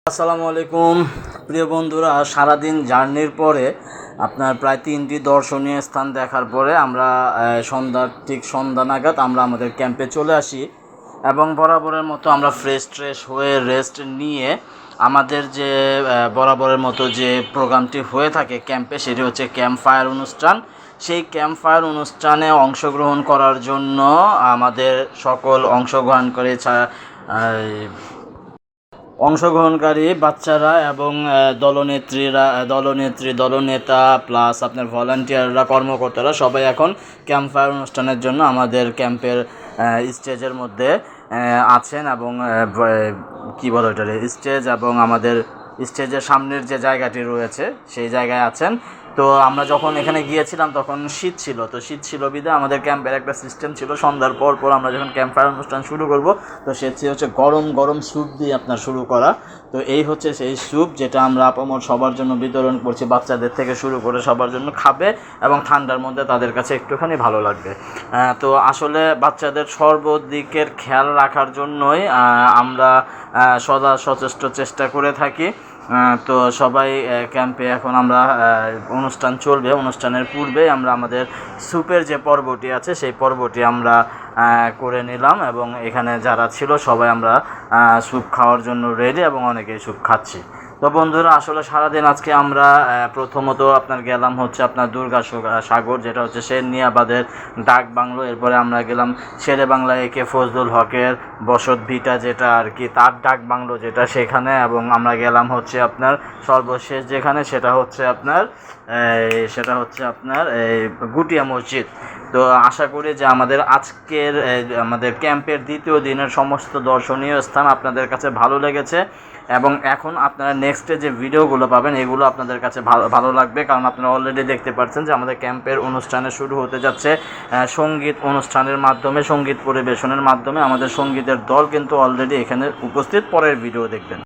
আসসালামু আলাইকুম প্রিয় বন্ধুরা, সারাদিন জার্নির পরে আপনার প্রায় 3টি দর্শনীয় স্থান দেখার পরে আমরা সন্ধ্যা নাগাদ আমরা আমাদের ক্যাম্পে চলে আসি এবং বরাবরের মতো আমরা ফ্রেশ হয়ে রেস্ট নিয়ে আমাদের যে বরাবরের মতো যে প্রোগ্রামটি হয়ে থাকে ক্যাম্পে, সেটি হচ্ছে ক্যাম্প ফায়ার অনুষ্ঠান। সেই ক্যাম্প ফায়ার অনুষ্ঠানে অংশগ্রহণ করার জন্য আমাদের সকল অংশগ্রহণকারী বাচ্চারা এবং দলনেতা প্লাস আপনার ভলান্টিয়াররা, কর্মকর্তারা সবাই এখন ক্যাম্প ফায়ার অনুষ্ঠানের জন্য আমাদের ক্যাম্পের স্টেজের মধ্যে আছেন এবং কী বলে ওইটা স্টেজ এবং আমাদের স্টেজের সামনের যে জায়গাটি রয়েছে সেই জায়গায় আছেন। তো আমরা যখন এখানে গিয়েছিলাম তখন শীত ছিল বিধায় আমাদের ক্যাম্পের একটা সিস্টেম ছিল, সন্ধ্যার পর আমরা যখন ক্যাম্প ফায়ার অনুষ্ঠান শুরু করব তো সেটি হচ্ছে গরম স্যুপ দিয়ে আপনার শুরু করা। তো এই হচ্ছে সেই স্যুপ যেটা আমরা আপামর সবার জন্য বিতরণ করছি, বাচ্চাদের থেকে শুরু করে সবার জন্য খাবে এবং ঠান্ডার মধ্যে তাদের কাছে একটুখানি ভালো লাগবে। তো আসলে বাচ্চাদের সর্বদিকের খেয়াল রাখার জন্যই আমরা সদা সচেষ্ট চেষ্টা করে থাকি। তো সবাই ক্যাম্পে এখন আমরা অনুষ্ঠান চলবে, অনুষ্ঠানের পূর্বে আমরা আমাদের স্যুপের যে পর্বটি আছে সেই পর্বটি আমরা করে নিলাম এবং এখানে যারা ছিল সবাই আমরা স্যুপ খাওয়ার জন্য রেডি এবং অনেকেই স্যুপ খাচ্ছি। তো বন্ধুরা, আসলে সারাদিন আজকে আমরা প্রথমত আপনার গেলাম হচ্ছে আপনার দুর্গাসাগর, যেটা হচ্ছে শেরনিয়াবাদের ডাক বাংলো। এরপরে আমরা গেলাম শেরে বাংলা একে ফজলুল হকের বসত ভিটা, যেটা আর কি তার ডাক বাংলো যেটা সেখানে, এবং আমরা গেলাম হচ্ছে আপনার সর্বশেষ যেখানে সেটা হচ্ছে আপনার গুটিয়া মসজিদ। তো আশা করি যে আমাদের ক্যাম্পের দ্বিতীয় দিনের সমস্ত দর্শনীয় স্থান আপনাদের কাছে ভালো লেগেছে এবং এখন আপনারা নেক্সটে যে ভিডিওগুলো পাবেন এগুলো আপনাদের কাছে ভালো লাগবে, কারণ আপনারা অলরেডি দেখতে পাচ্ছেন যে আমাদের ক্যাম্পের অনুষ্ঠানে শুরু হতে যাচ্ছে সঙ্গীত অনুষ্ঠানের মাধ্যমে, সঙ্গীত পরিবেশনের মাধ্যমে। আমাদের সঙ্গীতের দল কিন্তু অলরেডি এখানে উপস্থিত, পরের ভিডিও দেখবেন।